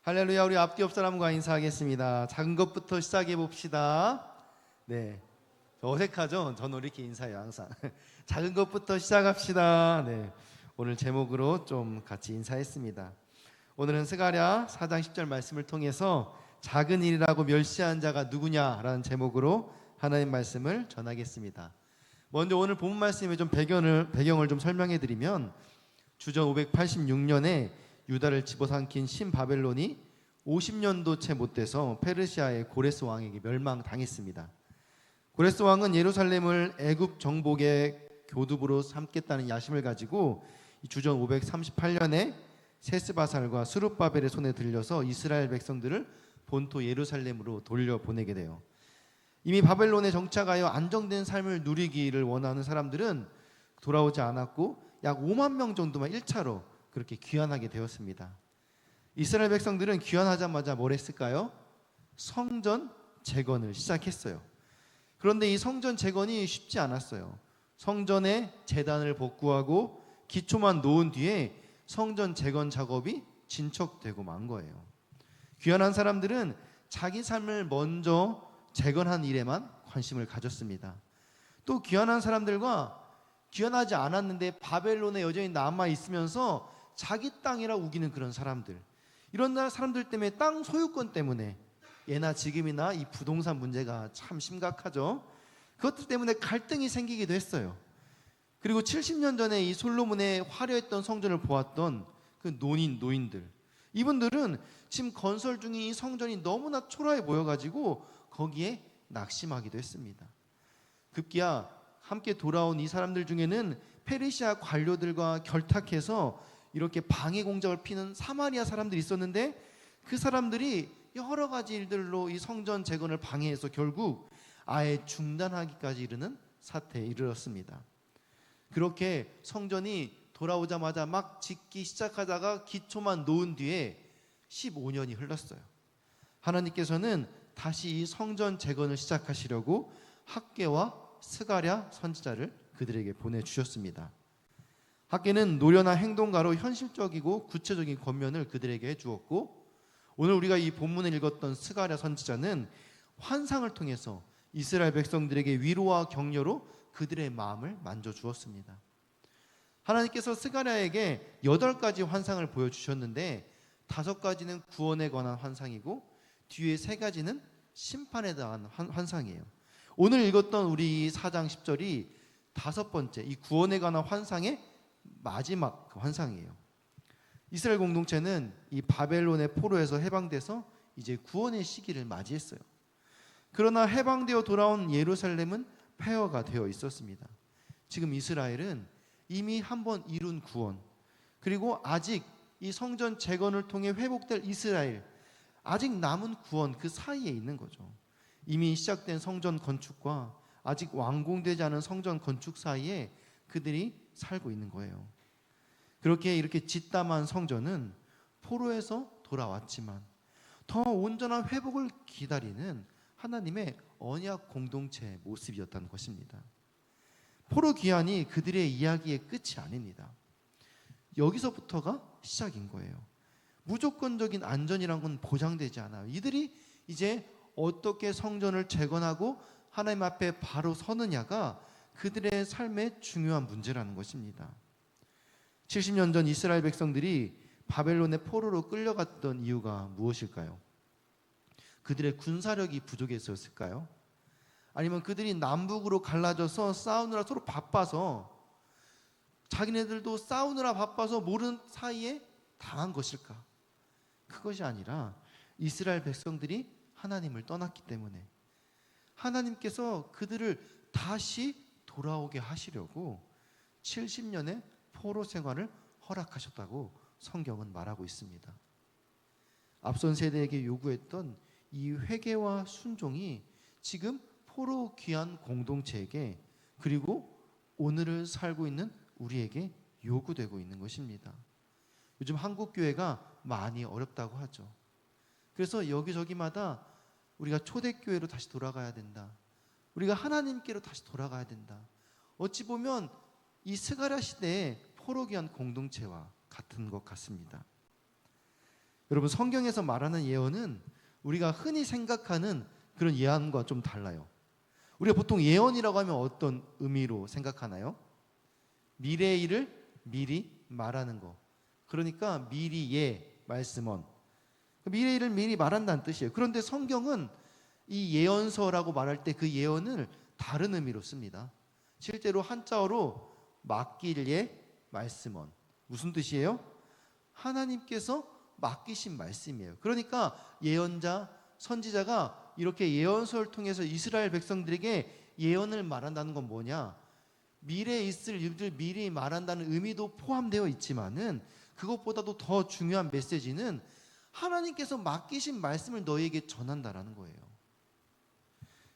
할렐루야. 우리 앞뒤 옆 사람과 인사하겠습니다. 작은 것부터 시작해 봅시다. 네, 어색하죠? 저는 이렇게 인사해요 항상. 작은 것부터 시작합시다. 네, 오늘 제목으로 좀 같이 인사했습니다. 오늘은 스가랴 4장 10절 말씀을 통해서 작은 일이라고 멸시한 자가 누구냐라는 제목으로 하나님 말씀을 전하겠습니다. 먼저 오늘 본문 말씀의 좀 배경을 좀 설명해 드리면, 주전 586년에 유다를 집어삼킨 신바벨론이 50년도 채 못 돼서 페르시아의 고레스 왕에게 멸망당했습니다. 고레스 왕은 예루살렘을 애굽 정복의 교두보로 삼겠다는 야심을 가지고 주전 538년에 세스바살과 스룹바벨의 손에 들려서 이스라엘 백성들을 본토 예루살렘으로 돌려보내게 돼요. 이미 바벨론에 정착하여 안정된 삶을 누리기를 원하는 사람들은 돌아오지 않았고 약 5만 명 정도만 1차로 그렇게 귀환하게 되었습니다. 이스라엘 백성들은 귀환하자마자 뭘 했을까요? 성전 재건을 시작했어요. 그런데 이 성전 재건이 쉽지 않았어요. 성전의 제단을 복구하고 기초만 놓은 뒤에 성전 재건 작업이 진척되고 만 거예요. 귀환한 사람들은 자기 삶을 먼저 재건한 일에만 관심을 가졌습니다. 또 귀환한 사람들과 귀환하지 않았는데 바벨론에 여전히 남아 있으면서 자기 땅이라 우기는 그런 사람들, 이런 사람들 때문에 땅 소유권 때문에 예나 지금이나 이 부동산 문제가 참 심각하죠. 그것들 때문에 갈등이 생기기도 했어요. 그리고 70년 전에 이 솔로몬의 화려했던 성전을 보았던 그 노인들, 이분들은 지금 건설 중인 이 성전이 너무나 초라해 보여가지고 거기에 낙심하기도 했습니다. 급기야 함께 돌아온 이 사람들 중에는 페르시아 관료들과 결탁해서 이렇게 방해 공작을 피는 사마리아 사람들이 있었는데, 그 사람들이 여러 가지 일들로 이 성전 재건을 방해해서 결국 아예 중단하기까지 이르는 사태에 이르렀습니다. 그렇게 성전이 돌아오자마자 막 짓기 시작하다가 기초만 놓은 뒤에 15년이 흘렀어요. 하나님께서는 다시 이 성전 재건을 시작하시려고 학개와 스가랴 선지자를 그들에게 보내주셨습니다. 학개는 노련한 행동가로 현실적이고 구체적인 권면을 그들에게 해주었고, 오늘 우리가 이 본문을 읽었던 스가랴 선지자는 환상을 통해서 이스라엘 백성들에게 위로와 격려로 그들의 마음을 만져주었습니다. 하나님께서 스가랴에게 8가지 환상을 보여주셨는데 5가지는 구원에 관한 환상이고 뒤에 3가지는 심판에 대한 환상이에요. 오늘 읽었던 우리 4장 10절이 5번째 이 구원에 관한 환상의 마지막 환상이에요. 이스라엘 공동체는 이 바벨론의 포로에서 해방돼서 이제 구원의 시기를 맞이했어요. 그러나 해방되어 돌아온 예루살렘은 폐허가 되어 있었습니다. 지금 이스라엘은 이미 한번 이룬 구원, 그리고 아직 이 성전 재건을 통해 회복될 이스라엘, 아직 남은 구원 그 사이에 있는 거죠. 이미 시작된 성전 건축과 아직 완공되지 않은 성전 건축 사이에 그들이 살고 있는 거예요. 그렇게 이렇게 짓담한 성전은 포로에서 돌아왔지만 더 온전한 회복을 기다리는 하나님의 언약 공동체의 모습이었다는 것입니다. 포로 귀환이 그들의 이야기의 끝이 아닙니다. 여기서부터가 시작인 거예요. 무조건적인 안전이란 건 보장되지 않아요. 이들이 이제 어떻게 성전을 재건하고 하나님 앞에 바로 서느냐가 그들의 삶의 중요한 문제라는 것입니다. 70년 전 이스라엘 백성들이 바벨론의 포로로 끌려갔던 이유가 무엇일까요? 그들의 군사력이 부족했었을까요? 아니면 그들이 남북으로 갈라져서 싸우느라 서로 바빠서, 자기네들도 싸우느라 바빠서 모르는 사이에 당한 것일까? 그것이 아니라 이스라엘 백성들이 하나님을 떠났기 때문에 하나님께서 그들을 다시 돌아오게 하시려고 70년의 포로 생활을 허락하셨다고 성경은 말하고 있습니다. 앞선 세대에게 요구했던 이 회개와 순종이 지금 포로 귀한 공동체에게, 그리고 오늘을 살고 있는 우리에게 요구되고 있는 것입니다. 요즘 한국 교회가 많이 어렵다고 하죠. 그래서 여기저기마다 우리가 초대교회로 다시 돌아가야 된다, 우리가 하나님께로 다시 돌아가야 된다. 어찌 보면 이 스가랴 시대의 포로 귀한 공동체와 같은 것 같습니다. 여러분, 성경에서 말하는 예언은 우리가 흔히 생각하는 그런 예언과 좀 달라요. 우리가 보통 예언이라고 하면 어떤 의미로 생각하나요? 미래의 일을 미리 말하는 거. 그러니까 미리 말씀원. 미래의 일을 미리 말한다는 뜻이에요. 그런데 성경은 이 예언서라고 말할 때 그 예언을 다른 의미로 씁니다. 실제로 한자어로 맡길 말씀원. 무슨 뜻이에요? 하나님께서 맡기신 말씀이에요. 그러니까 예언자, 선지자가 이렇게 예언서를 통해서 이스라엘 백성들에게 예언을 말한다는 건 뭐냐? 미래에 있을 일들 미리 말한다는 의미도 포함되어 있지만은 그것보다도 더 중요한 메시지는 하나님께서 맡기신 말씀을 너희에게 전한다라는 거예요.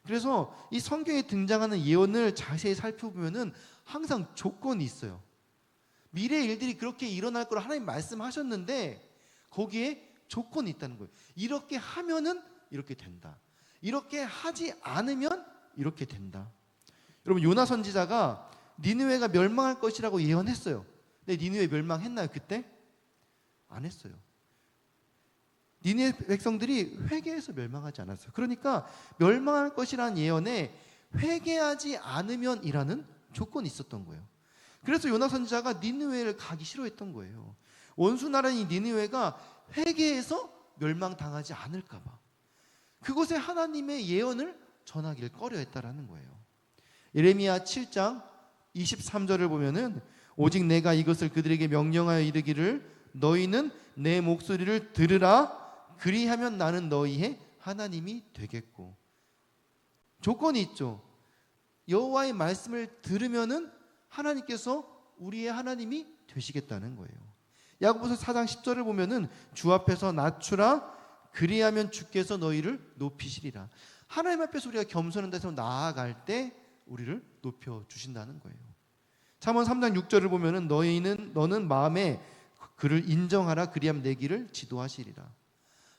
그래서 이 성경에 등장하는 예언을 자세히 살펴보면은 항상 조건이 있어요. 미래의 일들이 그렇게 일어날 거라 하나님 말씀하셨는데 거기에 조건이 있다는 거예요. 이렇게 하면은 이렇게 된다. 이렇게 하지 않으면 이렇게 된다. 여러분, 요나 선지자가 니느웨가 멸망할 것이라고 예언했어요. 근데 니느웨 멸망했나요 그때? 안 했어요. 니느웨 백성들이 회개해서 멸망하지 않았어요. 그러니까 멸망할 것이라는 예언에 회개하지 않으면이라는 조건이 있었던 거예요. 그래서 요나 선지자가 니느웨를 가기 싫어했던 거예요. 원수 나라인 니느웨가 회개해서 멸망당하지 않을까 봐. 그곳에 하나님의 예언을 전하길 꺼려했다라는 거예요. 예레미야 7장 23절을 보면은 오직 내가 이것을 그들에게 명령하여 이르기를 너희는 내 목소리를 들으라 그리하면 나는 너희의 하나님이 되겠고. 조건이 있죠. 여호와의 말씀을 들으면은 하나님께서 우리의 하나님이 되시겠다는 거예요. 야고보서 4장 10절을 보면은 주 앞에서 낮추라 그리하면 주께서 너희를 높이시리라. 하나님 앞에서 우리가 겸손한 데서 나아갈 때 우리를 높여 주신다는 거예요. 잠언 3장 6절을 보면은 너는 마음에 그를 인정하라 그리하면 내 길을 지도하시리라.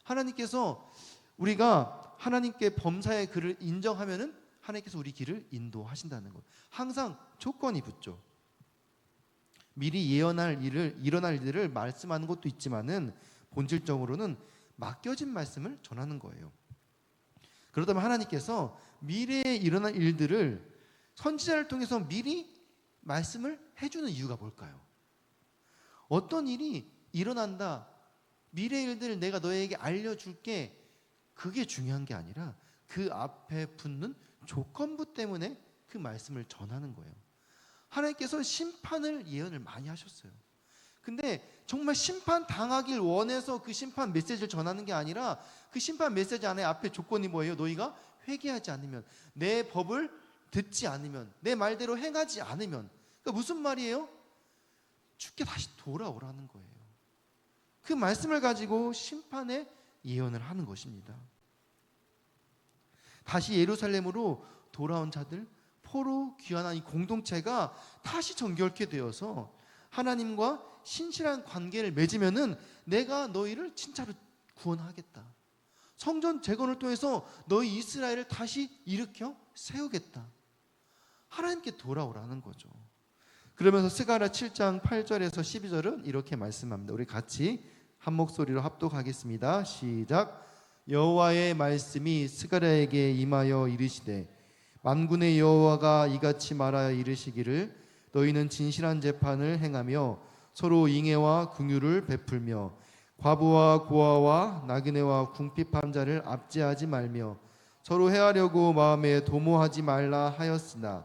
하나님께서 우리가 하나님께 범사의 그를 인정하면은 하나님께서 우리 길을 인도하신다는 것. 항상 조건이 붙죠. 미리 예언할 일을 일어날 일들을 말씀하는 것도 있지만은 본질적으로는 맡겨진 말씀을 전하는 거예요. 그러다면 하나님께서 미래에 일어날 일들을 선지자를 통해서 미리 말씀을 해주는 이유가 뭘까요? 어떤 일이 일어난다, 미래의 일들을 내가 너에게 알려줄게, 그게 중요한 게 아니라 그 앞에 붙는 조건부 때문에 그 말씀을 전하는 거예요. 하나님께서 심판을 예언을 많이 하셨어요. 근데 정말 심판 당하길 원해서 그 심판 메시지를 전하는 게 아니라 그 심판 메시지 안에 앞에 조건이 뭐예요? 너희가 회개하지 않으면, 내 법을 듣지 않으면, 내 말대로 행하지 않으면. 그러니까 무슨 말이에요? 주께 다시 돌아오라는 거예요. 그 말씀을 가지고 심판의 예언을 하는 것입니다. 다시 예루살렘으로 돌아온 자들, 포로 귀환한 이 공동체가 다시 정결케 되어서 하나님과 신실한 관계를 맺으면은 내가 너희를 진짜로 구원하겠다. 성전 재건을 통해서 너희 이스라엘을 다시 일으켜 세우겠다. 하나님께 돌아오라는 거죠. 그러면서 스가랴 7장 8절에서 12절은 이렇게 말씀합니다. 우리 같이 한 목소리로 합독하겠습니다. 시작. 여호와의 말씀이 스가랴에게 임하여 이르시되 만군의 여호와가 이같이 말하여 이르시기를 너희는 진실한 재판을 행하며 서로 ing애와 긍휼을 베풀며 과부와 고아와 나그네와 궁핍한 자를 압제하지 말며 서로 해하려고 마음에 도모하지 말라 하였으나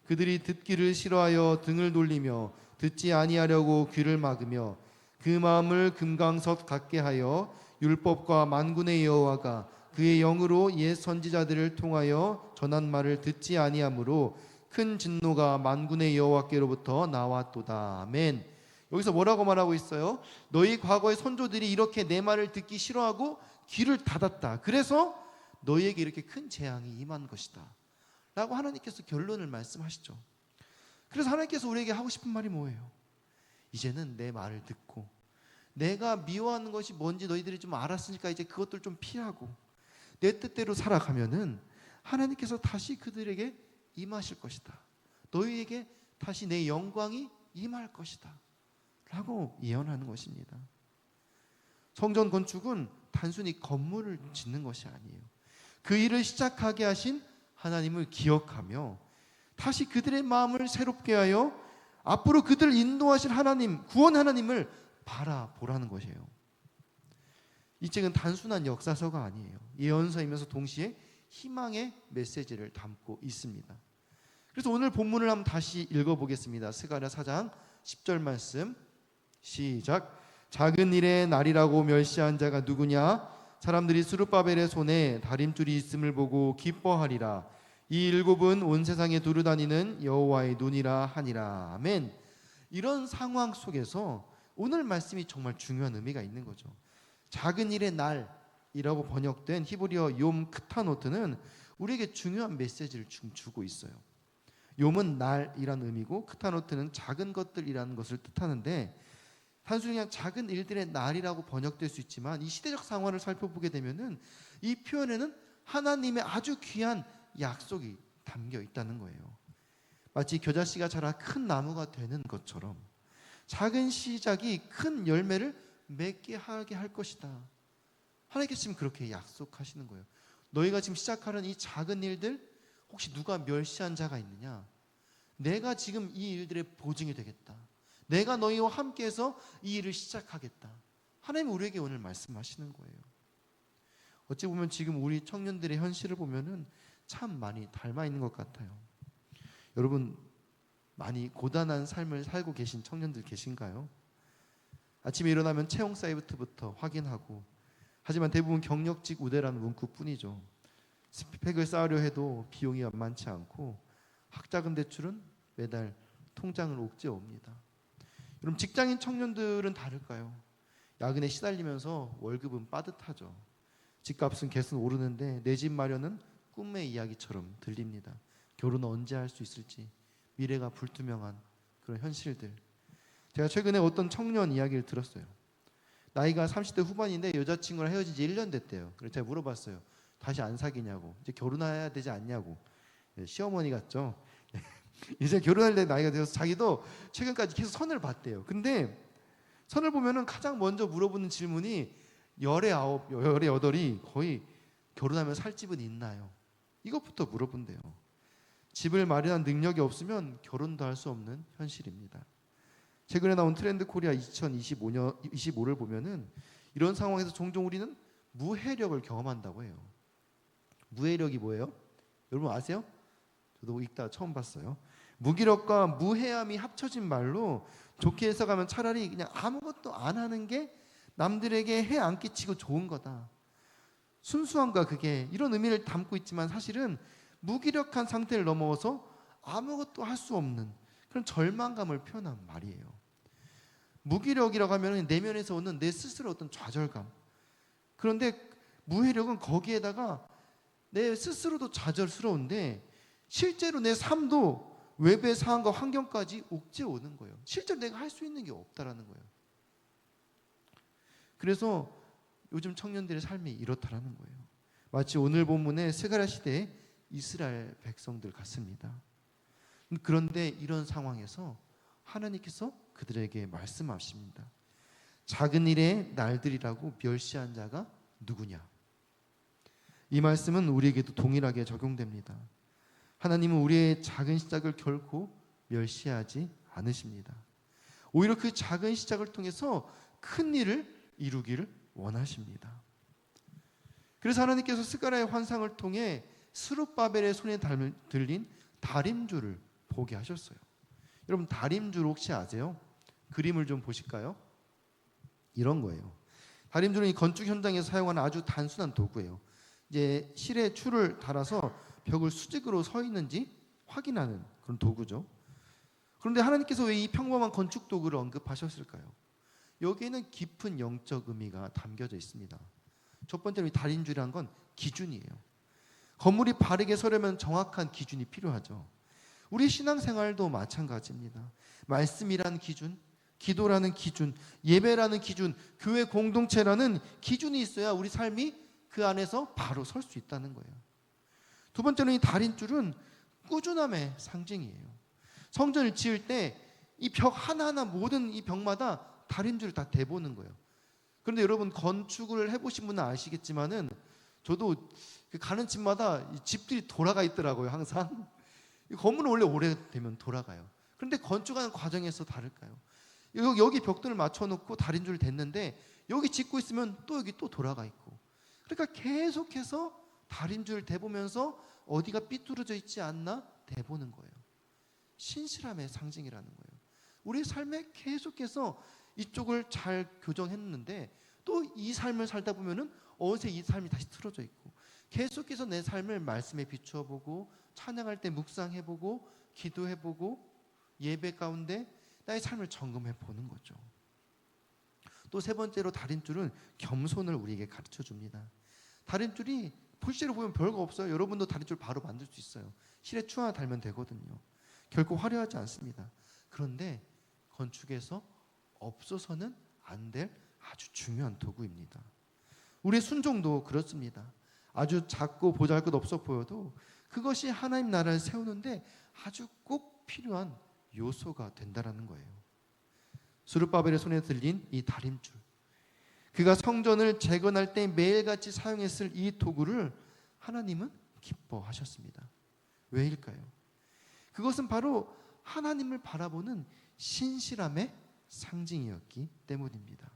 그들이 듣기를 싫어하여 등을 돌리며 듣지 아니하려고 귀를 막으며 그 마음을 금강석 같게 하여 율법과 만군의 여호와가 그의 영으로 옛 선지자들을 통하여 전한 말을 듣지 아니하므로 큰 진노가 만군의 여호와께로부터 나왔도다. 아멘. 여기서 뭐라고 말하고 있어요? 너희 과거의 선조들이 이렇게 내 말을 듣기 싫어하고 귀를 닫았다. 그래서 너희에게 이렇게 큰 재앙이 임한 것이다 라고 하나님께서 결론을 말씀하시죠. 그래서 하나님께서 우리에게 하고 싶은 말이 뭐예요? 이제는 내 말을 듣고 내가 미워하는 것이 뭔지 너희들이 좀 알았으니까 이제 그것들 좀 피하고 내 뜻대로 살아가면은 하나님께서 다시 그들에게 임하실 것이다. 너희에게 다시 내 영광이 임할 것이다 라고 예언하는 것입니다. 성전 건축은 단순히 건물을 짓는 것이 아니에요. 그 일을 시작하게 하신 하나님을 기억하며 다시 그들의 마음을 새롭게 하여 앞으로 그들을 인도하실 하나님, 구원 하나님을 바라보라는 것이에요. 이 책은 단순한 역사서가 아니에요. 예언서이면서 동시에 희망의 메시지를 담고 있습니다. 그래서 오늘 본문을 한번 다시 읽어보겠습니다. 스가랴 4장 10절 말씀 시작. 작은 일의 날이라고 멸시한 자가 누구냐? 사람들이 스룹바벨의 손에 다림줄이 있음을 보고 기뻐하리라. 이 일곱은 온 세상에 두루 다니는 여호와의 눈이라 하니라. 아멘. 이런 상황 속에서 오늘 말씀이 정말 중요한 의미가 있는 거죠. 작은 일의 날이라고 번역된 히브리어 욤 크타노트는 우리에게 중요한 메시지를 주고 있어요. 욤은 날이라는 의미고 크타노트는 작은 것들이라는 것을 뜻하는데 단순히 그냥 작은 일들의 날이라고 번역될 수 있지만 이 시대적 상황을 살펴보게 되면은 이 표현에는 하나님의 아주 귀한 약속이 담겨 있다는 거예요. 마치 겨자씨가 자라 큰 나무가 되는 것처럼 작은 시작이 큰 열매를 맺게 하게 할 것이다. 하나님께서 지금 그렇게 약속하시는 거예요. 너희가 지금 시작하는 이 작은 일들 혹시 누가 멸시한 자가 있느냐? 내가 지금 이 일들의 보증이 되겠다. 내가 너희와 함께해서 이 일을 시작하겠다. 하나님 우리에게 오늘 말씀하시는 거예요. 어찌 보면 지금 우리 청년들의 현실을 보면은 참 많이 닮아 있는 것 같아요. 여러분 많이 고단한 삶을 살고 계신 청년들 계신가요? 아침에 일어나면 채용 사이트부터 확인하고 하지만 대부분 경력직 우대라는 문구뿐이죠. 스펙을 쌓으려 해도 비용이 만만치 않고 학자금 대출은 매달 통장을 옥죄옵니다. 여러분 직장인 청년들은 다를까요? 야근에 시달리면서 월급은 빠듯하죠. 집값은 계속 오르는데 내 집 마련은 꿈의 이야기처럼 들립니다. 결혼은 언제 할 수 있을지 미래가 불투명한 그런 현실들. 제가 최근에 어떤 청년 이야기를 들었어요. 나이가 30대 후반인데 여자친구랑 헤어진 지 1년 됐대요. 그래서 제가 물어봤어요. 다시 안 사귀냐고. 이제 결혼해야 되지 않냐고. 시어머니 같죠. 이제 결혼할 때 나이가 되어서 자기도 최근까지 계속 선을 봤대요. 근데 선을 보면은 가장 먼저 물어보는 질문이 열의 아홉, 열의 여덟이 거의 결혼하면 살 집은 있나요? 이것부터 물어본대요. 집을 마련한 능력이 없으면 결혼도 할 수 없는 현실입니다. 최근에 나온 트렌드 코리아 2025를 보면은 이런 상황에서 종종 우리는 무해력을 경험한다고 해요. 무해력이 뭐예요? 여러분 아세요? 저도 읽다 처음 봤어요. 무기력과 무해함이 합쳐진 말로 좋게 해석하면 차라리 그냥 아무것도 안 하는 게 남들에게 해 안 끼치고 좋은 거다. 순수함과 그게 이런 의미를 담고 있지만 사실은 무기력한 상태를 넘어서 아무것도 할 수 없는 그런 절망감을 표현한 말이에요. 무기력이라고 하면 내면에서 오는 내 스스로 어떤 좌절감. 그런데 무해력은 거기에다가 내 스스로도 좌절스러운데 실제로 내 삶도 외부의 상황과 환경까지 옥죄오는 거예요. 실제로 내가 할 수 있는 게 없다라는 거예요. 그래서 요즘 청년들의 삶이 이렇다라는 거예요. 마치 오늘 본문의 스가랴 시대의 이스라엘 백성들 같습니다. 그런데 이런 상황에서 하나님께서 그들에게 말씀하십니다. 작은 일의 날들이라고 멸시한 자가 누구냐? 이 말씀은 우리에게도 동일하게 적용됩니다. 하나님은 우리의 작은 시작을 결코 멸시하지 않으십니다. 오히려 그 작은 시작을 통해서 큰 일을 이루기를 원하십니다. 그래서 하나님께서 스가랴의 환상을 통해 스룹바벨의 손에 들린 다림줄을 보게 하셨어요. 여러분 다림줄 혹시 아세요? 그림을 좀 보실까요? 이런 거예요. 다림줄은 이 건축 현장에서 사용하는 아주 단순한 도구예요. 이제 실에 줄을 달아서 벽을 수직으로 서 있는지 확인하는 그런 도구죠. 그런데 하나님께서 왜 이 평범한 건축 도구를 언급하셨을까요? 여기에는 깊은 영적 의미가 담겨져 있습니다. 첫 번째로 이 다림줄이란 건 기준이에요. 건물이 바르게 서려면 정확한 기준이 필요하죠. 우리 신앙생활도 마찬가지입니다. 말씀이라는 기준, 기도라는 기준, 예배라는 기준, 교회 공동체라는 기준이 있어야 우리 삶이 그 안에서 바로 설 수 있다는 거예요. 두 번째는 이 다림줄은 꾸준함의 상징이에요. 성전을 지을 때 이 벽 하나하나 모든 이 벽마다 다림줄을 다 대보는 거예요. 그런데 여러분 건축을 해보신 분은 아시겠지만은 저도 가는 집마다 이 집들이 돌아가 있더라고요. 항상 이 건물은 원래 오래되면 돌아가요. 그런데 건축하는 과정에서 다를까요? 여기 벽돌을 맞춰놓고 다림줄 댔는데 여기 짓고 있으면 또 여기 또 돌아가 있고, 그러니까 계속해서 다림줄 대보면서 어디가 삐뚤어져 있지 않나 대보는 거예요. 신실함의 상징이라는 거예요. 우리 삶에 계속해서 이쪽을 잘 교정했는데 또 이 삶을 살다 보면은 어느새 이 삶이 다시 틀어져 있고, 계속해서 내 삶을 말씀에 비추어 보고, 찬양할 때 묵상해 보고, 기도해 보고, 예배 가운데 나의 삶을 점검해 보는 거죠. 또 세 번째로 다림줄은 겸손을 우리에게 가르쳐 줍니다. 다림줄이 실제로 보면 별거 없어요. 여러분도 다림줄 바로 만들 수 있어요. 실에 추 하나 달면 되거든요. 결코 화려하지 않습니다. 그런데 건축에서 없어서는 안 될 아주 중요한 도구입니다. 우리의 순종도 그렇습니다. 아주 작고 보잘것 없어 보여도 그것이 하나님 나라를 세우는데 아주 꼭 필요한 요소가 된다라는 거예요. 스룹바벨의 손에 들린 이 다림줄, 그가 성전을 재건할 때 매일같이 사용했을 이 도구를 하나님은 기뻐하셨습니다. 왜일까요? 그것은 바로 하나님을 바라보는 신실함의 상징이었기 때문입니다.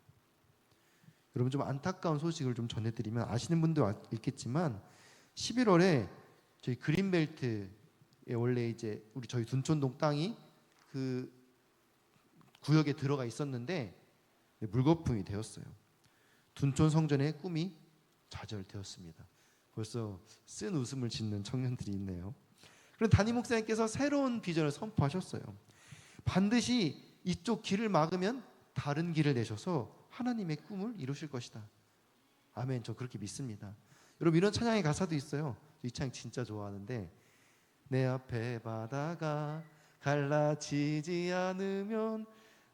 여러분, 좀 안타까운 소식을 좀 전해드리면 아시는 분도 있겠지만 11월에 저희 그린벨트에 원래 이제 저희 둔촌동 땅이 그 구역에 들어가 있었는데 물거품이 되었어요. 둔촌 성전의 꿈이 좌절되었습니다. 벌써 쓴 웃음을 짓는 청년들이 있네요. 그런데 담임 목사님께서 새로운 비전을 선포하셨어요. 반드시 이쪽 길을 막으면 다른 길을 내셔서 하나님의 꿈을 이루실 것이다. 아멘. 저 그렇게 믿습니다. 여러분, 이런 찬양의 가사도 있어요. 이 찬양 진짜 좋아하는데, 내 앞에 바다가 갈라지지 않으면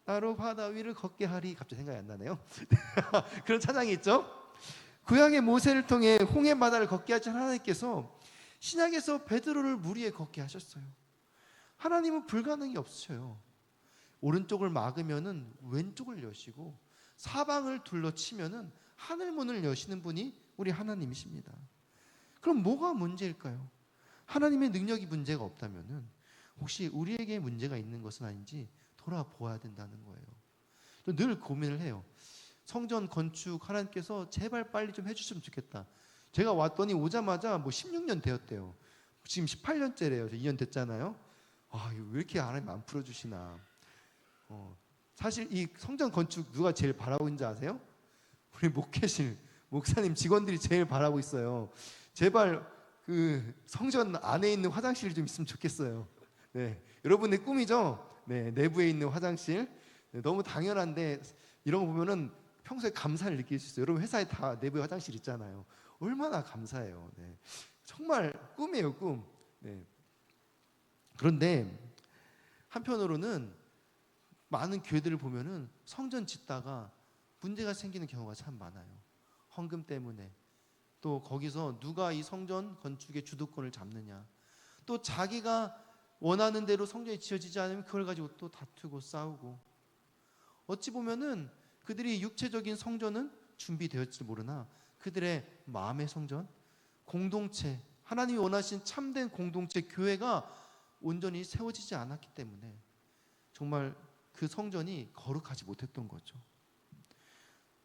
나로 바다 위를 걷게 하리. 갑자기 생각이 안 나네요. 그런 찬양이 있죠. 구약의 모세를 통해 홍해 바다를 걷게 하신 하나님께서 신약에서 베드로를 물 위에 걷게 하셨어요. 하나님은 불가능이 없으셔요. 오른쪽을 막으면은 왼쪽을 여시고, 사방을 둘러치면은 하늘문을 여시는 분이 우리 하나님이십니다. 그럼 뭐가 문제일까요? 하나님의 능력이 문제가 없다면은 혹시 우리에게 문제가 있는 것은 아닌지 돌아보아야 된다는 거예요. 늘 고민을 해요. 성전 건축 하나님께서 제발 빨리 좀 해주시면 좋겠다. 제가 왔더니 오자마자 16년 되었대요. 지금 18년째래요. 2년 됐잖아요. 왜 이렇게 하나님 안 풀어주시나. 사실 이 성전 건축 누가 제일 바라고 있는지 아세요? 우리 목회실 목사님 직원들이 제일 바라고 있어요. 제발 그 성전 안에 있는 화장실이 좀 있으면 좋겠어요. 네, 여러분의 꿈이죠. 네, 내부에 있는 화장실. 네, 너무 당연한데 이런 거 보면은 평소에 감사를 느낄 수 있어요. 여러분 회사에 다 내부에 화장실 있잖아요. 얼마나 감사해요. 네, 정말 꿈이에요, 꿈. 네. 그런데 한편으로는 많은 교회들을 보면은 성전 짓다가 문제가 생기는 경우가 참 많아요. 헌금 때문에, 또 거기서 누가 이 성전 건축의 주도권을 잡느냐, 또 자기가 원하는 대로 성전이 지어지지 않으면 그걸 가지고 또 다투고 싸우고, 어찌 보면은 그들이 육체적인 성전은 준비되었지 모르나 그들의 마음의 성전, 공동체, 하나님이 원하신 참된 공동체, 교회가 온전히 세워지지 않았기 때문에 정말 그 성전이 거룩하지 못했던 거죠.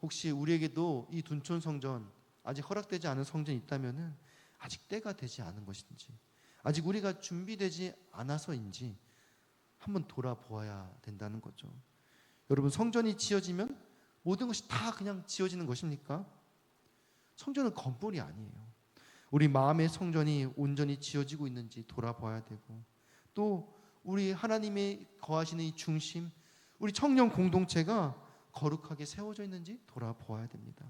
혹시 우리에게도 이 둔촌 성전, 아직 허락되지 않은 성전이 있다면은 아직 때가 되지 않은 것인지, 아직 우리가 준비되지 않아서인지 한번 돌아보아야 된다는 거죠. 여러분, 성전이 지어지면 모든 것이 다 그냥 지어지는 것입니까? 성전은 건물이 아니에요. 우리 마음의 성전이 온전히 지어지고 있는지 돌아봐야 되고, 또 우리 하나님의 거하시는 이 중심, 우리 청년 공동체가 거룩하게 세워져 있는지 돌아보아야 됩니다.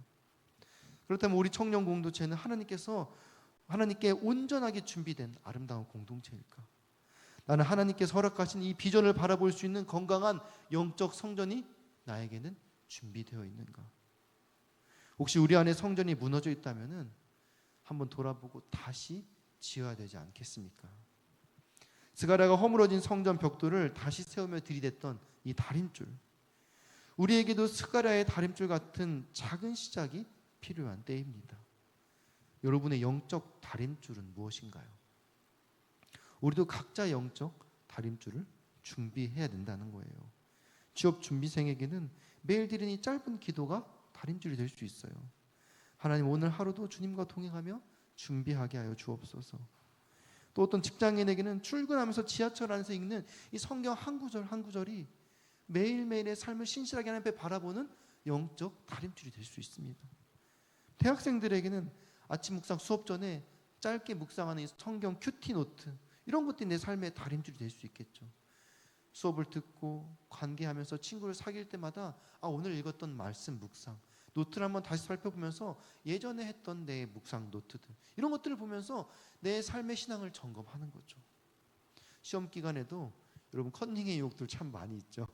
그렇다면 우리 청년 공동체는 하나님께 온전하게 준비된 아름다운 공동체일까? 나는 하나님께서 허락하신 이 비전을 바라볼 수 있는 건강한 영적 성전이 나에게는 준비되어 있는가? 혹시 우리 안에 성전이 무너져 있다면은 한번 돌아보고 다시 지어야 되지 않겠습니까? 스가랴가 허물어진 성전 벽돌을 다시 세우며 들이댔던 이 다림줄, 우리에게도 스가랴의 다림줄 같은 작은 시작이 필요한 때입니다. 여러분의 영적 다림줄은 무엇인가요? 우리도 각자 영적 다림줄을 준비해야 된다는 거예요. 취업 준비생에게는 매일 드리는 이 짧은 기도가 다림줄이 될 수 있어요. 하나님, 오늘 하루도 주님과 동행하며 준비하게 하여 주옵소서. 또 어떤 직장인에게는 출근하면서 지하철 안에서 읽는 이 성경 한 구절 한 구절이 매일매일의 삶을 신실하게 하나님 앞에 바라보는 영적 다림줄이 될 수 있습니다. 대학생들에게는 아침 묵상 수업 전에 짧게 묵상하는 이 성경 큐티 노트, 이런 것들이 내 삶의 다림줄이 될 수 있겠죠. 수업을 듣고 관계하면서 친구를 사귈 때마다 오늘 읽었던 말씀 묵상, 노트를 한번 다시 살펴보면서 예전에 했던 내 묵상 노트들, 이런 것들을 보면서 내 삶의 신앙을 점검하는 거죠. 시험 기간에도 여러분 컨닝의 유혹들 참 많이 있죠.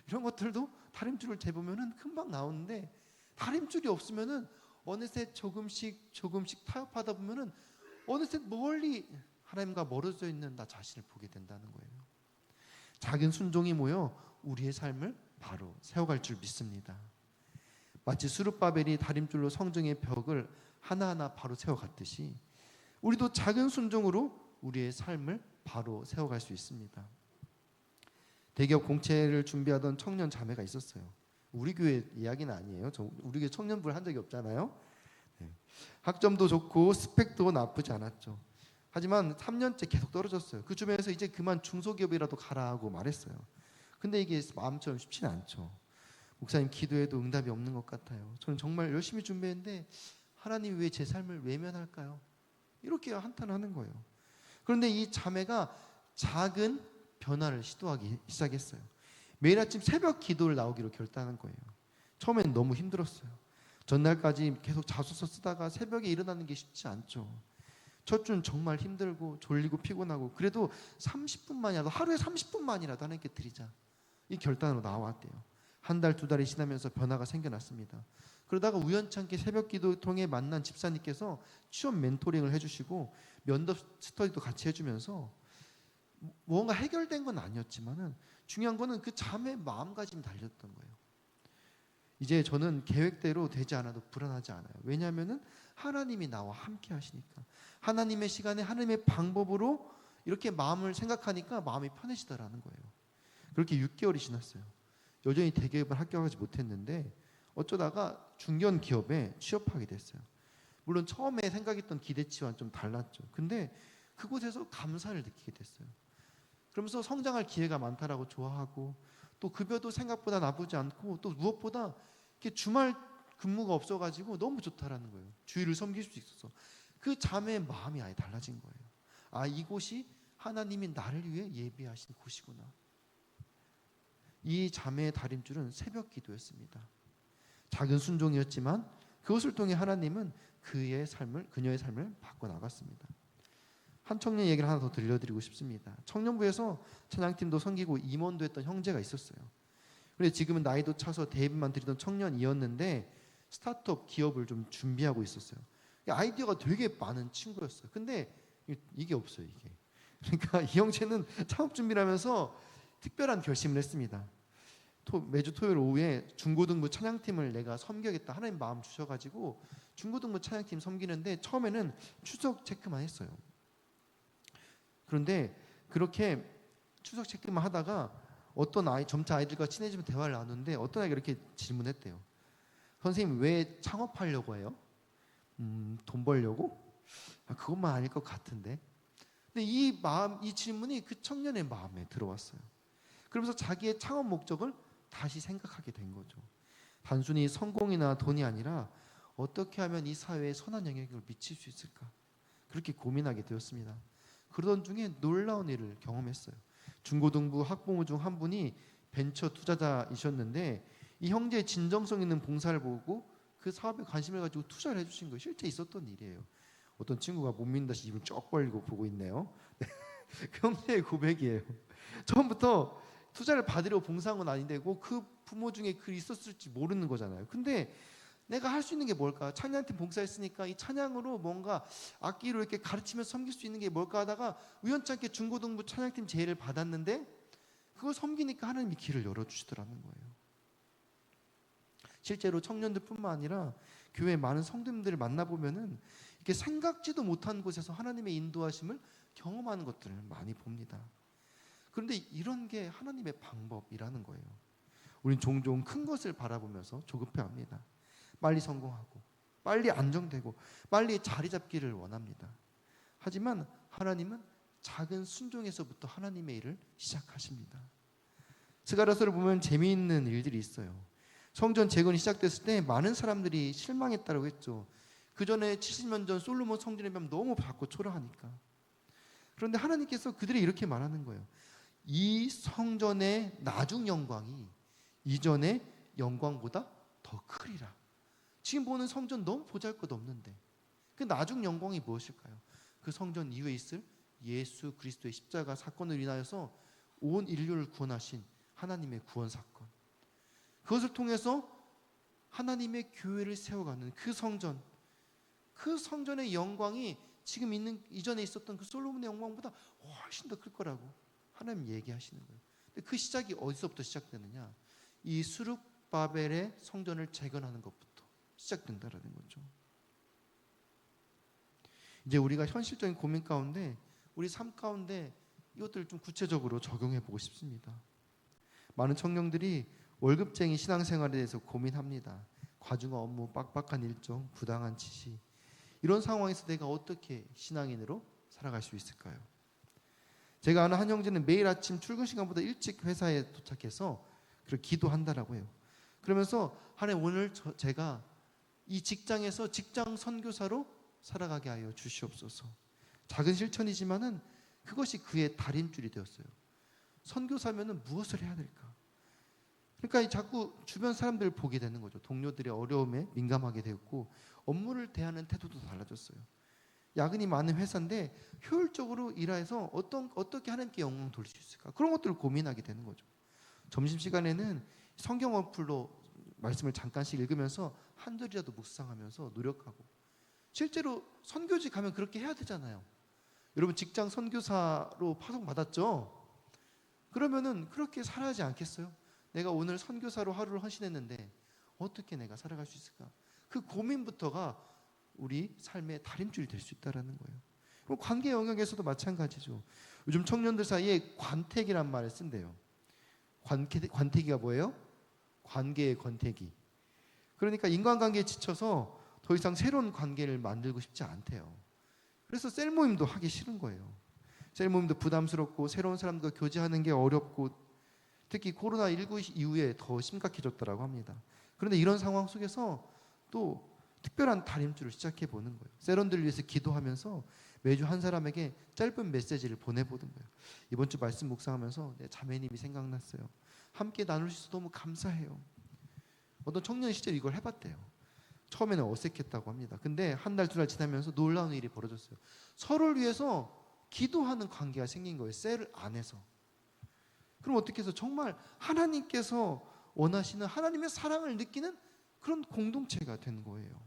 이런 것들도 다림줄을 재보면은 금방 나오는데, 다림줄이 없으면은 어느새 조금씩 타협하다 보면은 어느새 멀리 하나님과 멀어져 있는 나 자신을 보게 된다는 거예요. 작은 순종이 모여 우리의 삶을 바로 세워갈 줄 믿습니다. 마치 스룹바벨이 다림줄로 성정의 벽을 하나하나 바로 세워갔듯이 우리도 작은 순종으로 우리의 삶을 바로 세워갈 수 있습니다. 대기업 공채를 준비하던 청년 자매가 있었어요. 우리 교회 이야기는 아니에요. 우리 교회 청년부를 한 적이 없잖아요. 학점도 좋고 스펙도 나쁘지 않았죠. 하지만 3년째 계속 떨어졌어요. 그 주변에서 이제 그만 중소기업이라도 가라 하고 말했어요. 근데 이게 마음처럼 쉽지는 않죠. 목사님, 기도해도 응답이 없는 것 같아요. 저는 정말 열심히 준비했는데 하나님 왜 제 삶을 외면할까요? 이렇게 한탄하는 거예요. 그런데 이 자매가 작은 변화를 시도하기 시작했어요. 매일 아침 새벽 기도를 나오기로 결단한 거예요. 처음엔 너무 힘들었어요. 전날까지 계속 자소서 쓰다가 새벽에 일어나는 게 쉽지 않죠. 첫 주는 정말 힘들고 졸리고 피곤하고, 그래도 30분만이라도, 하루에 30분만이라도 하나님께 드리자, 이 결단으로 나왔대요. 한 달, 두 달이 지나면서 변화가 생겨났습니다. 그러다가 우연찮게 새벽 기도 통해 만난 집사님께서 취업 멘토링을 해주시고 면접 스터디도 같이 해주면서 뭔가 해결된 건 아니었지만은 중요한 거는 그 자매의 마음가짐이 달렸던 거예요. 이제 저는 계획대로 되지 않아도 불안하지 않아요. 왜냐하면은 하나님이 나와 함께 하시니까, 하나님의 시간에 하나님의 방법으로 이렇게 마음을 생각하니까 마음이 편해지더라는 거예요. 그렇게 6개월이 지났어요. 여전히 대기업을 합격하지 못했는데 어쩌다가 중견 기업에 취업하게 됐어요. 물론 처음에 생각했던 기대치와는 좀 달랐죠. 근데 그곳에서 감사를 느끼게 됐어요. 그러면서 성장할 기회가 많다라고 좋아하고, 또 급여도 생각보다 나쁘지 않고, 또 무엇보다 이렇게 주말 근무가 없어가지고 너무 좋다라는 거예요. 주일을 섬길 수 있어서. 그 자매의 마음이 아예 달라진 거예요. 이곳이 하나님이 나를 위해 예비하신 곳이구나. 이 자매의 다림줄은 새벽 기도였습니다. 작은 순종이었지만 그것을 통해 하나님은 그녀의 삶을 바꿔나갔습니다. 한 청년 얘기를 하나 더 들려드리고 싶습니다. 청년부에서 찬양팀도 섬기고 임원도 했던 형제가 있었어요. 그런데 지금은 나이도 차서 대입만 드리던 청년이었는데 스타트업 기업을 좀 준비하고 있었어요. 아이디어가 되게 많은 친구였어요. 근데 이게 없어요, 이게. 그러니까 이 형제는 창업 준비를 하면서 특별한 결심을 했습니다. 매주 토요일 오후에 중고등부 찬양팀을 내가 섬겨야겠다, 하나님 마음 주셔가지고 중고등부 찬양팀 섬기는데 처음에는 추석 체크만 했어요. 그런데 그렇게 추석 체크만 하다가 어떤 점차 아이들과 친해지면 대화를 나누는데 어떤 아이가 이렇게 질문했대요. 선생님, 왜 창업하려고 해요? 돈 벌려고? 그것만 아닐 것 같은데. 근데 이 질문이 그 청년의 마음에 들어왔어요. 그러면서 자기의 창업 목적을 다시 생각하게 된 거죠. 단순히 성공이나 돈이 아니라 어떻게 하면 이 사회에 선한 영향력을 미칠 수 있을까, 그렇게 고민하게 되었습니다. 그러던 중에 놀라운 일을 경험했어요. 중고등부 학부모 중 한 분이 벤처 투자자이셨는데 이 형제의 진정성 있는 봉사를 보고 그 사업에 관심을 가지고 투자를 해주신 거예요. 실제 있었던 일이에요. 어떤 친구가 못 믿는다시 입을 쩍 벌리고 보고 있네요. 그 형제의 고백이에요. 처음부터 투자를 받으려 봉사한 건 아닌데 그 부모 중에 글이 있었을지 모르는 거잖아요. 근데 내가 할 수 있는 게 뭘까? 찬양팀 봉사했으니까 이 찬양으로 뭔가 악기로 이렇게 가르치면서 섬길 수 있는 게 뭘까 하다가 우연찮게 중고등부 찬양팀 제의를 받았는데 그걸 섬기니까 하나님이 길을 열어주시더라는 거예요. 실제로 청년들뿐만 아니라 교회 많은 성도님들을 만나보면은 이렇게 생각지도 못한 곳에서 하나님의 인도하심을 경험하는 것들을 많이 봅니다. 그런데 이런 게 하나님의 방법이라는 거예요. 우린 종종 큰 것을 바라보면서 조급해합니다. 빨리 성공하고 빨리 안정되고 빨리 자리 잡기를 원합니다. 하지만 하나님은 작은 순종에서부터 하나님의 일을 시작하십니다. 스가랴서를 보면 재미있는 일들이 있어요. 성전 재건이 시작됐을 때 많은 사람들이 실망했다고 했죠. 그 전에 70년 전 솔로몬 성전에 비하면 너무 작고 초라하니까. 그런데 하나님께서 그들이 이렇게 말하는 거예요. 이 성전의 나중 영광이 이전의 영광보다 더 크리라. 지금 보는 성전 너무 보잘것없는데 그 나중 영광이 무엇일까요? 그 성전 이후에 있을 예수 그리스도의 십자가 사건을 인하여서 온 인류를 구원하신 하나님의 구원 사건, 그것을 통해서 하나님의 교회를 세워가는 그 성전, 그 성전의 영광이 지금 있는 이전에 있었던 그 솔로몬의 영광보다 훨씬 더 클 거라고 하나님 얘기하시는 거예요. 근데 그 시작이 어디서부터 시작되느냐? 이 수룹바벨의 성전을 재건하는 것부터 시작된다라는 거죠. 이제 우리가 현실적인 고민 가운데 우리 삶 가운데 이것들을 좀 구체적으로 적용해 보고 싶습니다. 많은 청년들이 월급쟁이 신앙생활에 대해서 고민합니다. 과중한 업무, 빡빡한 일정, 부당한 지시. 이런 상황에서 내가 어떻게 신앙인으로 살아갈 수 있을까요? 제가 아는 한 형제는 매일 아침 출근 시간보다 일찍 회사에 도착해서 그렇게 기도한다라고 해요. 그러면서 하나님 오늘 제가 이 직장에서 직장 선교사로 살아가게 하여 주시옵소서. 작은 실천이지만은 그것이 그의 다림줄이 되었어요. 선교사면은 무엇을 해야 될까? 그러니까 자꾸 주변 사람들을 보게 되는 거죠. 동료들의 어려움에 민감하게 되었고 업무를 대하는 태도도 달라졌어요. 야근이 많은 회사인데 효율적으로 일해서 어떻게 하나님께 영광 돌릴 수 있을까? 그런 것들을 고민하게 되는 거죠. 점심시간에는 성경 어플로 말씀을 잠깐씩 읽으면서 한 절이라도 묵상하면서 노력하고, 실제로 선교지 가면 그렇게 해야 되잖아요. 여러분 직장 선교사로 파송받았죠? 그러면은 그렇게 살아야지 않겠어요? 내가 오늘 선교사로 하루를 헌신했는데 어떻게 내가 살아갈 수 있을까? 그 고민부터가 우리 삶의 다림줄이 될 수 있다는 거예요. 그럼 관계 영역에서도 마찬가지죠. 요즘 청년들 사이에 관택이란 말을 쓴대요. 관택이가 뭐예요? 관계의 권태기. 그러니까 인간관계에 지쳐서 더 이상 새로운 관계를 만들고 싶지 않대요. 그래서 셀 모임도 하기 싫은 거예요. 셀 모임도 부담스럽고 새로운 사람들과 교제하는 게 어렵고 특히 코로나19 이후에 더 심각해졌다고 합니다. 그런데 이런 상황 속에서 또 특별한 다림줄을 시작해 보는 거예요. 셀원들을 위해서 기도하면서 매주 한 사람에게 짧은 메시지를 보내보는 거예요. 이번 주 말씀 묵상하면서 내 자매님이 생각났어요. 함께 나눌 수 있어서 너무 감사해요. 어떤 청년 시절 이걸 해봤대요. 처음에는 어색했다고 합니다. 근데 한 달, 두 달 지나면서 놀라운 일이 벌어졌어요. 서로를 위해서 기도하는 관계가 생긴 거예요. 셀 안에서. 그럼 어떻게 해서 정말 하나님께서 원하시는 하나님의 사랑을 느끼는 그런 공동체가 되는 거예요.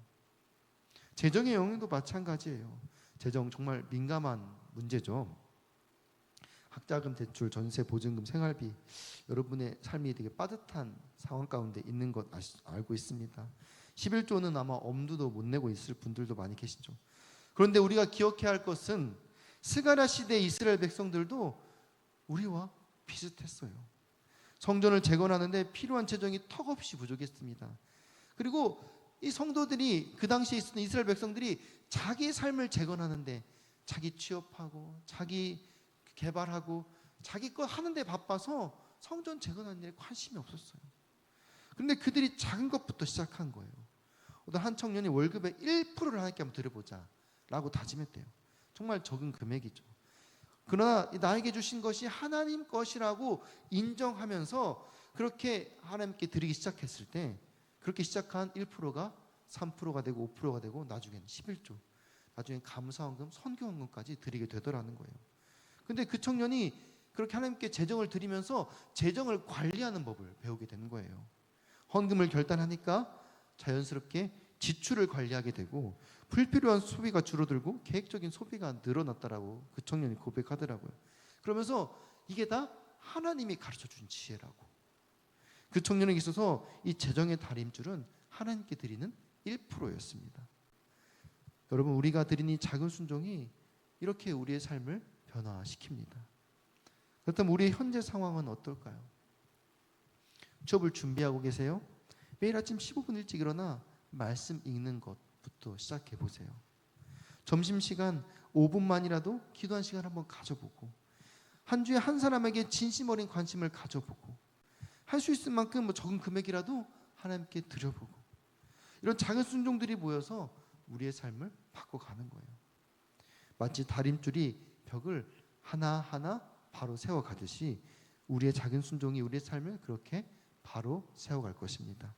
재정의 영역도 마찬가지예요. 재정 정말 민감한 문제죠. 학자금, 대출, 전세, 보증금, 생활비, 여러분의 삶이 되게 빠듯한 상황 가운데 있는 것 알고 있습니다. 11조는 아마 엄두도 못 내고 있을 분들도 많이 계시죠. 그런데 우리가 기억해야 할 것은 스가랴 시대 이스라엘 백성들도 우리와 비슷했어요. 성전을 재건하는데 필요한 재정이 턱없이 부족했습니다. 그리고 이 성도들이 그 당시에 있었던 이스라엘 백성들이 자기 삶을 재건하는데 자기 취업하고 자기 개발하고 자기 것 하는데 바빠서 성전 재건하는 일에 관심이 없었어요. 그런데 그들이 작은 것부터 시작한 거예요. 어떤 한 청년이 월급의 1%를 하나님께 한번 드려보자 라고 다짐했대요. 정말 적은 금액이죠. 그러나 나에게 주신 것이 하나님 것이라고 인정하면서 그렇게 하나님께 드리기 시작했을 때 그렇게 시작한 1%가 3%가 되고 5%가 되고 나중에는 11조, 나중에 감사원금, 선교원금까지 드리게 되더라는 거예요. 근데 그 청년이 그렇게 하나님께 재정을 드리면서 재정을 관리하는 법을 배우게 되는 거예요. 헌금을 결단하니까 자연스럽게 지출을 관리하게 되고 불필요한 소비가 줄어들고 계획적인 소비가 늘어났다라고 그 청년이 고백하더라고요. 그러면서 이게 다 하나님이 가르쳐 준 지혜라고. 그 청년에게 있어서 이 재정의 다림줄은 하나님께 드리는 1%였습니다. 여러분, 우리가 드린 이 작은 순종이 이렇게 우리의 삶을 변화시킵니다. 그렇다면 우리의 현재 상황은 어떨까요? 취업을 준비하고 계세요? 매일 아침 15분 일찍 일어나 말씀 읽는 것부터 시작해 보세요. 점심시간 5분만이라도 기도한 시간 한번 가져보고, 한 주에 한 사람에게 진심 어린 관심을 가져보고, 할 수 있을 만큼 적은 금액이라도 하나님께 드려보고, 이런 작은 순종들이 모여서 우리의 삶을 바꿔가는 거예요. 마치 다림줄이 벽을 하나하나 바로 세워가듯이 우리의 작은 순종이 우리의 삶을 그렇게 바로 세워갈 것입니다.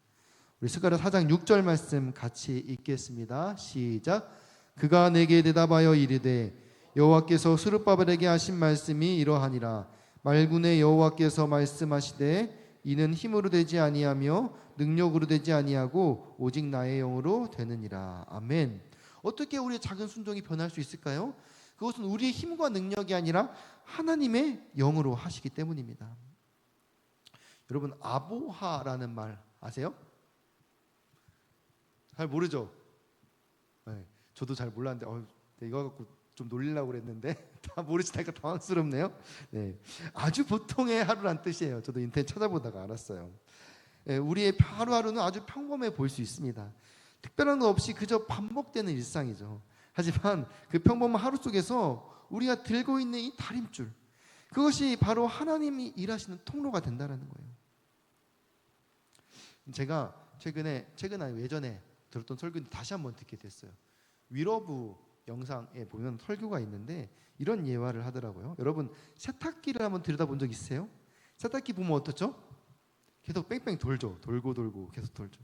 우리 스가랴 4장 6절 말씀 같이 읽겠습니다. 시작. 그가 내게 대답하여 이르되 여호와께서 스룹바벨에게 하신 말씀이 이러하니라. 만군의 여호와께서 말씀하시되 이는 힘으로 되지 아니하며 능력으로 되지 아니하고 오직 나의 영으로 되느니라. 아멘. 어떻게 우리의 작은 순종이 변할 수 있을까요? 그것은 우리의 힘과 능력이 아니라 하나님의 영으로 하시기 때문입니다. 여러분, 아보하라는 말 아세요? 잘 모르죠? 네, 저도 잘 몰랐는데 이거 갖고 좀 놀리려고 그랬는데 다 모르시다니까 당황스럽네요. 네, 아주 보통의 하루란 뜻이에요. 저도 인터넷 찾아보다가 알았어요. 네, 우리의 하루하루는 아주 평범해 보일 수 있습니다. 특별한 거 없이 그저 반복되는 일상이죠. 하지만 그 평범한 하루 속에서 우리가 들고 있는 이 다림줄, 그것이 바로 하나님이 일하시는 통로가 된다는 거예요. 제가 최근 아니고 예전에 들었던 설교인데 다시 한번 듣게 됐어요. 위러브 영상에 보면 설교가 있는데 이런 예화를 하더라고요. 여러분, 세탁기를 한번 들여다본 적 있으세요? 세탁기 보면 어떻죠? 계속 뺑뺑 돌죠. 돌고 계속 돌죠.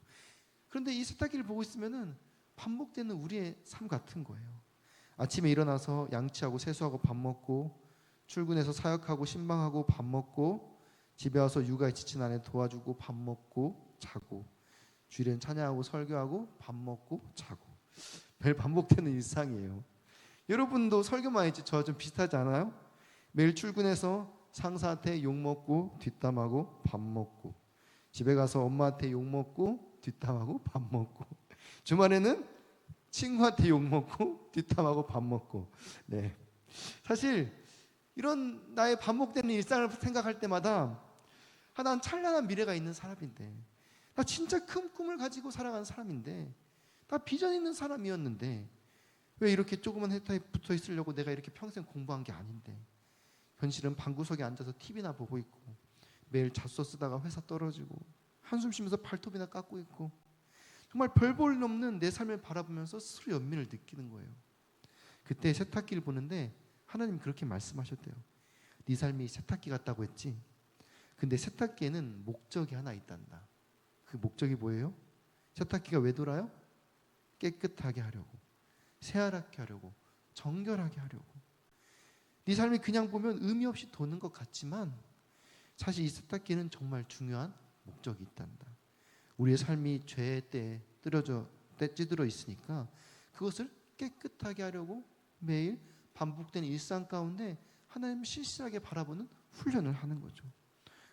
그런데 이 세탁기를 보고 있으면은 반복되는 우리의 삶 같은 거예요. 아침에 일어나서 양치하고 세수하고 밥 먹고, 출근해서 사역하고 신방하고 밥 먹고, 집에 와서 육아에 지친 아내 도와주고 밥 먹고 자고, 주일엔 찬양하고 설교하고 밥 먹고 자고, 매일 반복되는 일상이에요. 여러분도 설교만 했지 저와 좀 비슷하지 않아요? 매일 출근해서 상사한테 욕먹고 뒷담하고 밥 먹고, 집에 가서 엄마한테 욕먹고 뒷담하고 밥 먹고, 주말에는 친구한테 욕먹고 뒷담하고 밥 먹고. 네, 사실 이런 나의 반복되는 일상을 생각할 때마다 난 찬란한 미래가 있는 사람인데, 나 진짜 큰 꿈을 가지고 살아가는 사람인데, 나 비전 있는 사람이었는데 왜 이렇게 조그만 회사에 붙어 있으려고 내가 이렇게 평생 공부한 게 아닌데, 현실은 방구석에 앉아서 TV나 보고 있고, 매일 잣소 쓰다가 회사 떨어지고, 한숨 쉬면서 발톱이나 깎고 있고, 정말 별 볼 일 없는 내 삶을 바라보면서 스스로 연민을 느끼는 거예요. 그때 세탁기를 보는데 하나님 그렇게 말씀하셨대요. 네 삶이 세탁기 같다고 했지? 근데 세탁기에는 목적이 하나 있단다. 그 목적이 뭐예요? 세탁기가 왜 돌아요? 깨끗하게 하려고, 새하얗게 하려고, 정결하게 하려고. 네 삶이 그냥 보면 의미 없이 도는 것 같지만 사실 이 세탁기는 정말 중요한 목적이 있단다. 우리의 삶이 죄의 때에 찌들어 있으니까 그것을 깨끗하게 하려고 매일 반복되는 일상 가운데 하나님을 실실하게 바라보는 훈련을 하는 거죠.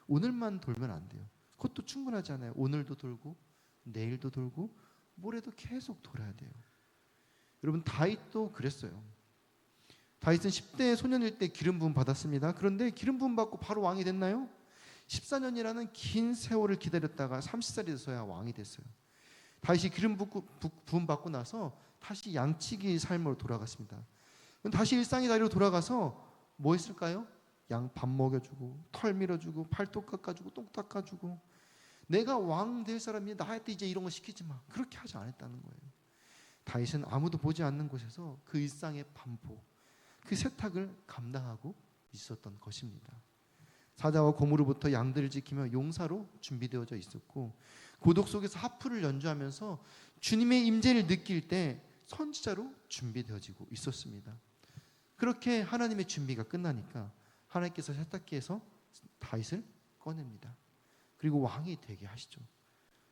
오늘만 돌면 안 돼요. 그것도 충분하지 않아요. 오늘도 돌고 내일도 돌고 모레도 계속 돌아야 돼요. 여러분, 다윗도 그랬어요. 다윗은 10대 소년일 때 기름 부음 받았습니다. 그런데 기름 부음 받고 바로 왕이 됐나요? 14년이라는 긴 세월을 기다렸다가 30살이 돼서야 왕이 됐어요. 다윗이 기름 부음 받고 나서 다시 양치기 삶으로 돌아갔습니다. 다시 일상의 자리로 돌아가서 뭐 했을까요? 양 밥 먹여주고, 털 밀어주고, 팔뚝 깎아주고, 똥 닦아주고. 내가 왕 될 사람이 나한테 이제 이런 거 시키지 마, 그렇게 하지 않았다는 거예요. 다윗은 아무도 보지 않는 곳에서 그 일상의 반복, 그 세탁을 감당하고 있었던 것입니다. 사자와 고무로부터 양들을 지키며 용사로 준비되어져 있었고, 고독 속에서 하프를 연주하면서 주님의 임재를 느낄 때 선지자로 준비되어지고 있었습니다. 그렇게 하나님의 준비가 끝나니까 하나님께서 세탁기에서 다윗을 꺼냅니다. 그리고 왕이 되게 하시죠.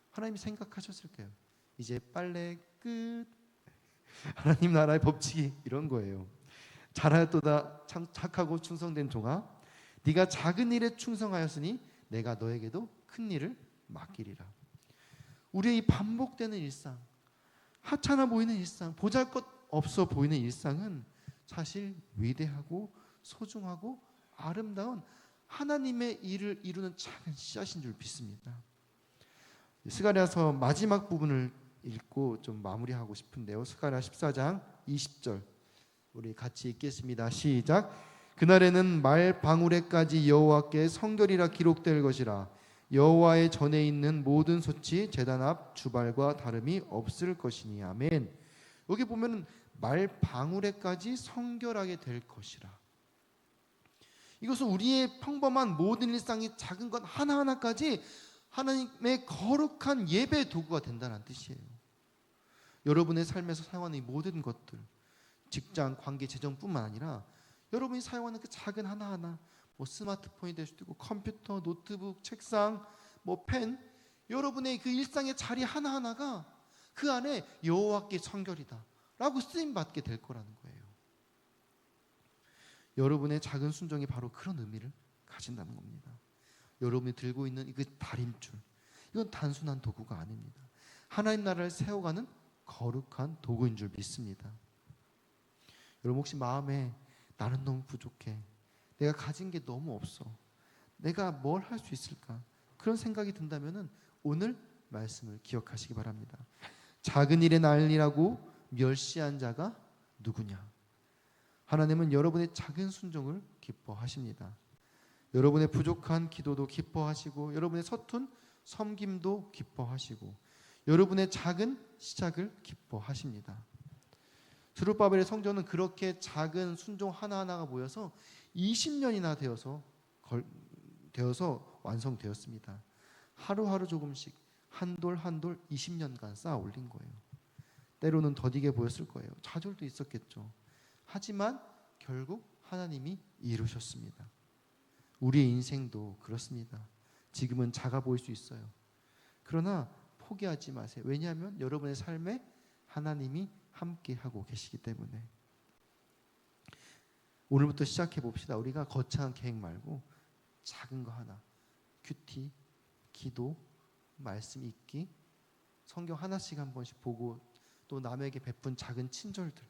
하나님이 생각하셨을까요? 이제 빨래 끝. 하나님 나라의 법칙이 이런 거예요. 잘하였도다 착하고 충성된 종아, 네가 작은 일에 충성하였으니 내가 너에게도 큰 일을 맡기리라. 우리의 이 반복되는 일상, 하찮아 보이는 일상, 보잘것없어 보이는 일상은 사실 위대하고 소중하고 아름다운 하나님의 일을 이루는 작은 씨앗인 줄 믿습니다. 스가랴서 마지막 부분을 읽고 좀 마무리하고 싶은데요. 스가랴 14장 20절 우리 같이 읽겠습니다. 시작. 그날에는 말 방울에까지 여호와께 성결이라 기록될 것이라. 여호와의 전에 있는 모든 솥이 제단 앞 주발과 다름이 없을 것이니. 아멘. 여기 보면 말 방울에까지 성결하게 될 것이라. 이것은 우리의 평범한 모든 일상의 작은 것 하나하나까지 하나님의 거룩한 예배 도구가 된다는 뜻이에요. 여러분의 삶에서 사용하는 이 모든 것들, 직장, 관계, 재정뿐만 아니라 여러분이 사용하는 그 작은 하나하나, 뭐 스마트폰이 될 수도 있고 컴퓨터, 노트북, 책상, 뭐 펜, 여러분의 그 일상의 자리 하나하나가 그 안에 여호와께 성결이다 라고 쓰임 받게 될 거라는 거예요. 여러분의 작은 순종이 바로 그런 의미를 가진다는 겁니다. 여러분이 들고 있는 그 다림줄, 이건 단순한 도구가 아닙니다. 하나님 나라를 세워가는 거룩한 도구인 줄 믿습니다. 여러분 혹시 마음에 나는 너무 부족해, 내가 가진 게 너무 없어, 내가 뭘 할 수 있을까, 그런 생각이 든다면 오늘 말씀을 기억하시기 바랍니다. 작은 일에 난리라고 멸시한 자가 누구냐? 하나님은 여러분의 작은 순종을 기뻐하십니다. 여러분의 부족한 기도도 기뻐하시고, 여러분의 서툰 섬김도 기뻐하시고, 여러분의 작은 시작을 기뻐하십니다. 스룹바벨의 성전은 그렇게 작은 순종 하나하나가 모여서 20년이나 되어서 완성되었습니다. 하루하루 조금씩 한 돌 한 돌 20년간 쌓아 올린 거예요. 때로는 더디게 보였을 거예요. 좌절도 있었겠죠. 하지만 결국 하나님이 이루셨습니다. 우리의 인생도 그렇습니다. 지금은 작아 보일 수 있어요. 그러나 포기하지 마세요. 왜냐하면 여러분의 삶에 하나님이 함께하고 계시기 때문에. 오늘부터 시작해 봅시다. 우리가 거창한 계획 말고 작은 거 하나, 큐티, 기도, 말씀 읽기, 성경 하나씩 한 번씩 보고 또 남에게 베푼 작은 친절들,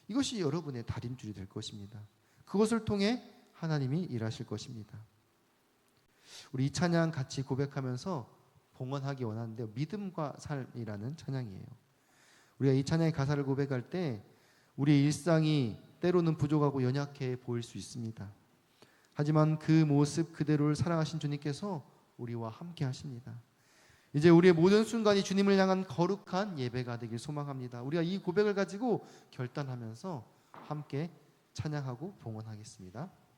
이것이 여러분의 다림줄이 될 것입니다. 그것을 통해 하나님이 일하실 것입니다. 우리 이 찬양 같이 고백하면서 봉헌하기 원하는데요, 믿음과 삶이라는 찬양이에요. 우리가 이 찬양의 가사를 고백할 때 우리의 일상이 때로는 부족하고 연약해 보일 수 있습니다. 하지만 그 모습 그대로를 사랑하신 주님께서 우리와 함께 하십니다. 이제 우리의 모든 순간이 주님을 향한 거룩한 예배가 되길 소망합니다. 우리가 이 고백을 가지고 결단하면서 함께 찬양하고 봉헌하겠습니다.